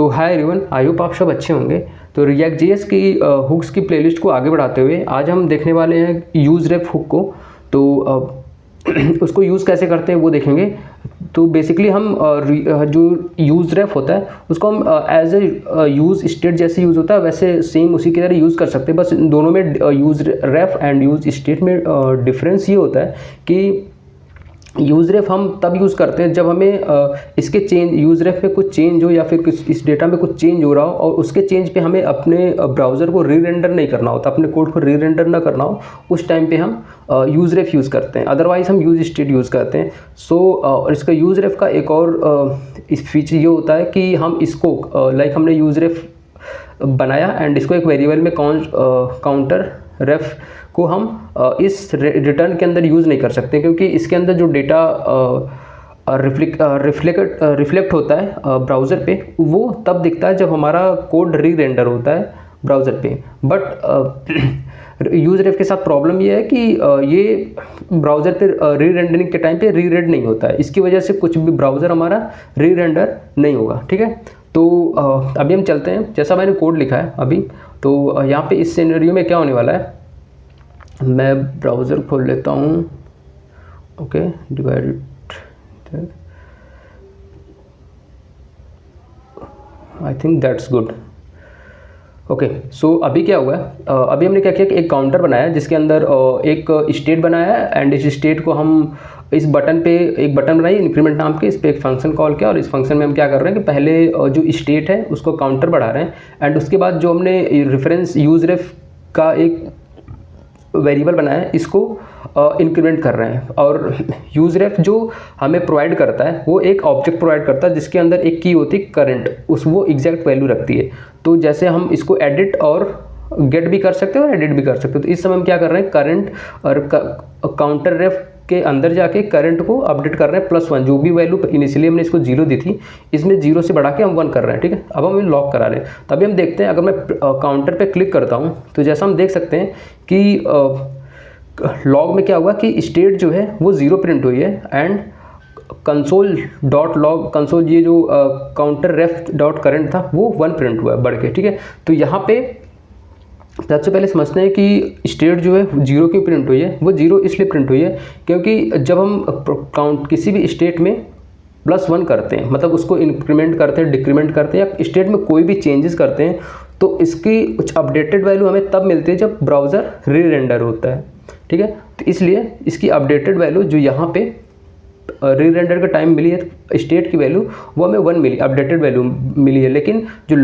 तो hi everyone, I hope आप सब अच्छे होंगे। तो रिएक्ट जेएस की हुक्स की प्लेलिस्ट को आगे बढ़ाते हुए आज हम देखने वाले हैं यूज रेफ हुक को। तो उसको यूज़ कैसे करते हैं वो देखेंगे। तो बेसिकली हम जो यूज रेफ होता है उसको हम एज ए यूज स्टेट जैसे यूज़ होता है वैसे सेम उसी की तरह यूज़ कर सकते हैं। बस इन दोनों में use ref and use state में डिफरेंस ये होता है कि यूज रेफ हम तब यूज़ करते हैं जब हमें इसके चेंज यूज रेफ में कुछ चेंज हो या फिर कुछ इस डेटा में कुछ चेंज हो रहा हो और उसके चेंज पे हमें अपने ब्राउज़र को री रेंडर नहीं करना होता, अपने कोड को री रेंडर ना करना हो, उस टाइम पे हम यूज रेफ यूज़ करते हैं। अदरवाइज हम यूज स्टेट यूज़ करते हैं। और इसका यूज रेफ का एक और इस फीचर ये होता है कि हम इसको लाइक हमने यूज रेफ बनाया एंड इसको एक वेरिएबल में काउंटर रेफ को हम इस रिटर्न के अंदर यूज़ नहीं कर सकते, क्योंकि इसके अंदर जो डेटा रिफ्लेक्ट होता है ब्राउज़र पे वो तब दिखता है जब हमारा कोड री रेंडर होता है ब्राउज़र पे। बट यूज रेफ के साथ प्रॉब्लम ये है कि ये ब्राउज़र पे री रेंडरिंग के टाइम पे री रेंड नहीं होता है। इसकी वजह से कुछ भी ब्राउज़र हमारा री रेंडर नहीं होगा। ठीक है, तो अभी हम चलते हैं। जैसा मैंने कोड लिखा है अभी, तो यहाँ पे इस सिनेरियो में क्या होने वाला है, मैं ब्राउज़र खोल लेता हूँ। Okay, divided, I think that's good. Okay, so अभी क्या हुआ है, अभी हमने क्या किया कि एक काउंटर बनाया है जिसके अंदर एक स्टेट बनाया है एंड इस स्टेट को हम इस बटन पे एक बटन बनाई इंक्रीमेंट नाम के, इस पर एक फंक्शन कॉल किया और इस फंक्शन में हम क्या कर रहे हैं कि पहले जो स्टेट है उसको काउंटर बढ़ा रहे हैं एंड उसके बाद जो हमने रेफरेंस यूज रेफ का एक वेरिएबल बनाया है इसको इंक्रीमेंट कर रहे हैं। और यूज रेफ जो हमें प्रोवाइड करता है वो एक ऑब्जेक्ट प्रोवाइड करता है जिसके अंदर एक की होती है करंट, उस वो एग्जैक्ट वैल्यू रखती है। तो जैसे हम इसको एडिट और गेट भी कर सकते हैं और एडिट भी कर सकते हैं। तो इस समय हम क्या कर रहे हैं, करंट और काउंटर रेफ के अंदर जाके करंट को अपडेट कर रहे हैं +1, जो भी वैल्यू इनिशियली हमने इसको 0 दी थी इसमें 0 से बढ़ा के हम 1 कर रहे हैं। ठीक है, अब हम लॉक करा रहे हैं। तभी हम देखते हैं, अगर मैं काउंटर पे क्लिक करता हूँ तो जैसा हम देख सकते हैं कि लॉग में क्या हुआ कि स्टेट जो है वो 0 प्रिंट हुई है एंड console.log कंसोल ये जो काउंटर रेफ डॉट करंट था वो 1 प्रिंट हुआ है बढ़ के। ठीक है, तो यहाँ पे सबसे पहले समझते हैं कि स्टेट जो है 0 क्यों प्रिंट हुई है। वो 0 इसलिए प्रिंट हुई है क्योंकि जब हम किसी भी स्टेट में +1 करते हैं, मतलब उसको इंक्रीमेंट करते हैं, डिक्रीमेंट करते हैं या स्टेट में कोई भी चेंजेस करते हैं, तो इसकी कुछ अपडेटेड वैल्यू हमें तब मिलती है जब ब्राउज़र री रेंडर होता है। ठीक है, तो इसलिए इसकी अपडेटेड वैल्यू जो यहाँ पे री रेंडर का टाइम मिली है स्टेट की वैल्यू वो हमें 1 मिली, अपडेटेड वैल्यू मिली है। लेकिन जो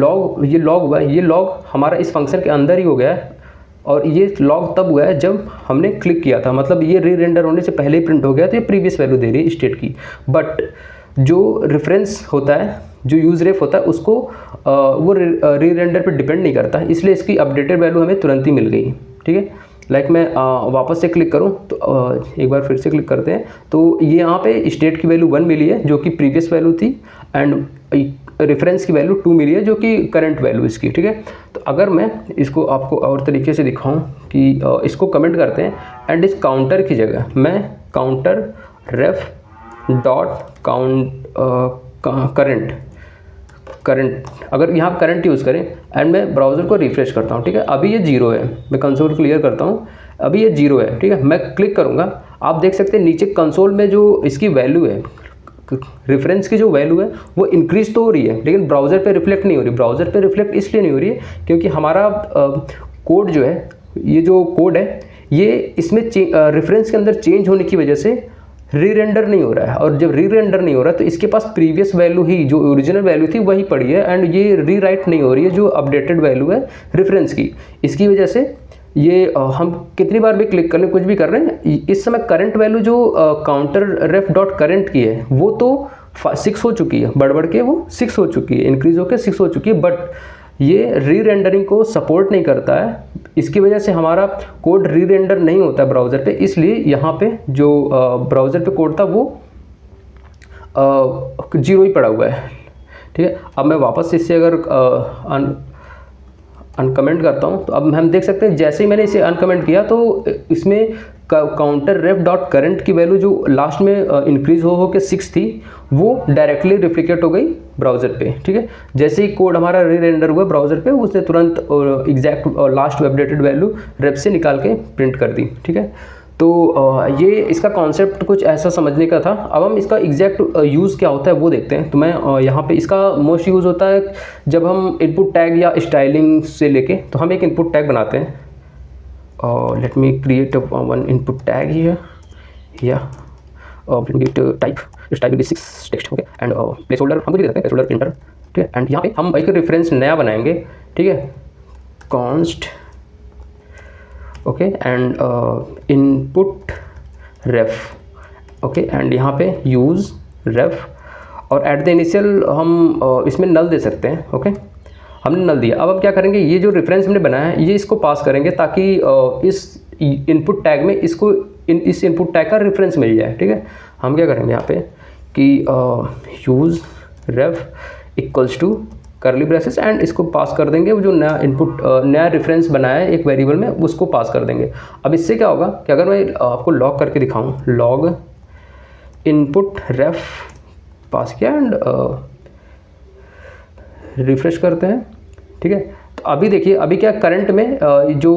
ये लॉग हुआ है, ये लॉग हमारा इस फंक्शन के अंदर ही हो गया है और ये लॉग तब हुआ है जब हमने क्लिक किया था, मतलब ये री रेंडर होने से पहले ही प्रिंट हो गया, तो ये प्रीवियस वैल्यू दे रही है स्टेट की। बट जो रेफरेंस होता है, जो यूज रेफ होता है, उसको वो री रेंडर पर डिपेंड नहीं करता है, इसलिए इसकी अपडेटेड वैल्यू हमें तुरंत ही मिल गई। ठीक है, लाइक मैं वापस से क्लिक करूं तो एक बार फिर से क्लिक करते हैं, तो ये यहाँ पे स्टेट की वैल्यू 1 मिली है जो कि प्रीवियस वैल्यू थी एंड रेफरेंस की वैल्यू 2 मिली है जो कि करंट वैल्यू इसकी। ठीक है, तो अगर मैं इसको आपको और तरीके से दिखाऊं कि इसको कमेंट करते हैं एंड इस काउंटर की जगह मैं काउंटर रेफ डॉट करंट अगर यहाँ करंट यूज़ करें एंड मैं ब्राउज़र को रिफ्रेश करता हूँ। ठीक है, अभी ये 0 है, मैं कंसोल क्लियर करता हूँ, अभी ये 0 है। ठीक है, मैं क्लिक करूँगा, आप देख सकते हैं नीचे कंसोल में जो इसकी वैल्यू है, रेफरेंस की जो वैल्यू है वो इंक्रीज तो हो रही है लेकिन ब्राउज़र पे रिफ्लेक्ट नहीं हो रही। ब्राउज़र पे रिफ्लेक्ट इसलिए नहीं हो रही है क्योंकि हमारा कोड जो है, ये जो कोड है ये इसमें रेफरेंस के अंदर चेंज होने की वजह से री रेंडर नहीं हो रहा है। और जब री रेंडर नहीं हो रहा है तो इसके पास प्रीवियस वैल्यू ही, जो ओरिजिनल वैल्यू थी वही पड़ी है एंड ये री राइट नहीं हो रही है जो अपडेटेड वैल्यू है रेफरेंस की। इसकी वजह से ये हम कितनी बार भी क्लिक कर लें, कुछ भी कर रहे हैं, इस समय करंट वैल्यू जो काउंटर रेफ डॉट करंट की है वो तो 6 हो चुकी है, बढ़ के वो 6 हो चुकी है, इंक्रीज होकर 6 हो चुकी है। बट ये री रेंडरिंग को सपोर्ट नहीं करता है, इसकी वजह से हमारा कोड री रेंडर नहीं होता है ब्राउज़र पे, इसलिए यहाँ पे जो ब्राउज़र पे कोड था वो 0 ही पड़ा हुआ है। ठीक है, अब मैं वापस इससे अगर अनकमेंट करता हूँ तो अब हम देख सकते हैं जैसे ही मैंने इसे अनकमेंट किया तो इसमें काउंटर रेफ डॉट करेंट की वैल्यू जो लास्ट में इंक्रीज हो के 6 थी, वो डायरेक्टली रिफ्लिकेट हो गई ब्राउज़र पे, ठीक है। जैसे ही कोड हमारा री रेंडर हुआ ब्राउज़र पे, उसने तुरंत एग्जैक्ट लास्ट अपडेटेड वैल्यू रेफ से निकाल के प्रिंट कर दी, ठीक है। तो ये इसका कॉन्सेप्ट कुछ ऐसा समझने का था। अब हम इसका एग्जैक्ट यूज़ क्या होता है वो देखते हैं। तो मैं यहाँ पे इसका मोस्ट यूज़ होता है जब हम इनपुट टैग या स्टाइलिंग से लेके, तो हम एक इनपुट टैग बनाते हैं। Let me create one input tag here, या गिट type style 6 text, okay, and placeholder हम दे देते हैं, प्लेस होल्डर प्रिंटर, ठीक है। एंड यहाँ पे हम एक रेफरेंस नया बनाएंगे, ठीक है, const, okay, and input ref, okay, and यहाँ पे यूज़ रेफ, और एट द इनिशियल हम इसमें नल दे सकते हैं, ओके। हमने नल दिया। अब हम क्या करेंगे, ये जो रेफरेंस हमने बनाया है ये इसको पास करेंगे ताकि इस इनपुट टैग में इसको इस इनपुट टैग का रेफरेंस मिल जाए, ठीक है। हम क्या करेंगे यहाँ पे कि use ref equals to curly braces, and इसको पास कर देंगे, वो जो नया इनपुट नया रेफरेंस बनाया है एक वेरिएबल में, उसको पास कर देंगे। अब इससे क्या होगा कि अगर मैं आपको लॉग करके दिखाऊं, लॉग इनपुट रेफ पास किया एंड रिफ्रेश करते हैं, ठीक है। तो अभी देखिए, अभी क्या करंट में जो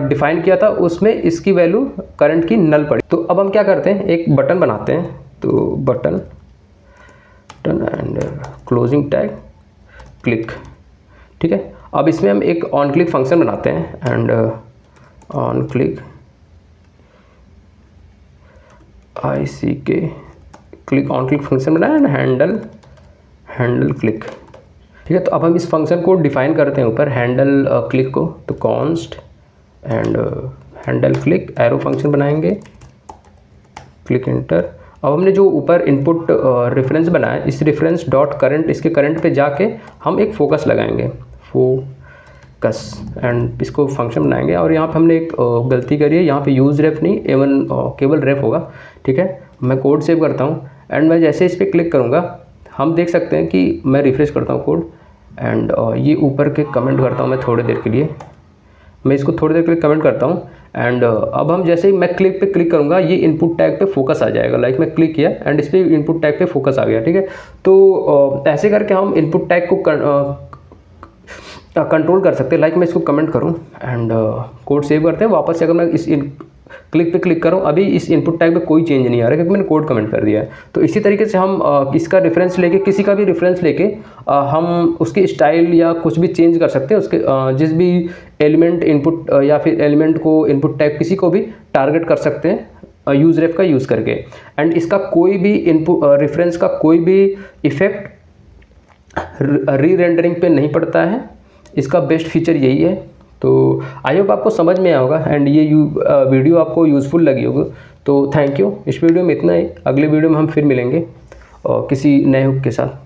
डिफाइन किया था उसमें इसकी वैल्यू करंट की नल पड़ी। तो अब हम क्या करते हैं, एक बटन बनाते हैं, तो button and closing tag click, ठीक है। अब इसमें हम एक ऑन क्लिक फंक्शन बनाते हैं, and on click ICK click, on click function बनाया, एंड हैंडल क्लिक, ठीक है। तो अब हम इस फंक्शन को डिफाइन करते हैं ऊपर, हैंडल क्लिक को, तो const and handle click arrow function बनाएंगे, क्लिक एंटर। अब हमने जो ऊपर इनपुट रेफरेंस बनाया, इस रेफरेंस डॉट करंट, इसके करंट पे जाके हम एक फोकस लगाएंगे, फोकस, एंड इसको फंक्शन बनाएंगे। और यहाँ पे हमने एक गलती करी है, यहाँ पे यूज़ रेफ नहीं, एवन केवल रेफ होगा, ठीक है। मैं कोड सेव करता हूँ, एंड मैं जैसे इस पर क्लिक करूँगा हम देख सकते हैं कि मैं रिफ्रेश करता हूँ कोड, एंड ये ऊपर के कमेंट करता हूँ मैं थोड़ी देर के लिए, मैं इसको थोड़ी देर के लिए कमेंट करता हूँ, एंड अब हम जैसे ही मैं क्लिक पे क्लिक करूँगा ये इनपुट टैग पे फोकस आ जाएगा, लाइक मैं क्लिक किया एंड इस पर इनपुट टैग पे फोकस आ गया, ठीक है। तो ऐसे करके हम इनपुट टैग को कंट्रोल कर सकते हैं। लाइक मैं इसको कमेंट करूँ एंड कोड सेव करते हैं, वापस से अगर मैं इस क्लिक पे क्लिक करूँ, अभी इस इनपुट टैग में कोई चेंज नहीं आ रहा क्योंकि मैंने कोड कमेंट कर दिया है। तो इसी तरीके से हम इसका रेफरेंस लेके, किसी का भी रेफरेंस लेके हम उसकी स्टाइल या कुछ भी चेंज कर सकते हैं, उसके जिस भी एलिमेंट इनपुट या फिर एलिमेंट को इनपुट टैग किसी को भी टारगेट कर सकते हैं यूज़ रेफ का यूज़ करके। एंड इसका कोई भी इनपुट रेफरेंस का कोई भी इफेक्ट री रेंडरिंग पे नहीं पड़ता है, इसका बेस्ट फीचर यही है। तो आई होप आपको समझ में आया होगा एंड ये वीडियो आपको यूज़फुल लगी होगी। तो थैंक यू। इस वीडियो में इतना ही, अगले वीडियो में हम फिर मिलेंगे किसी नए हुक के साथ।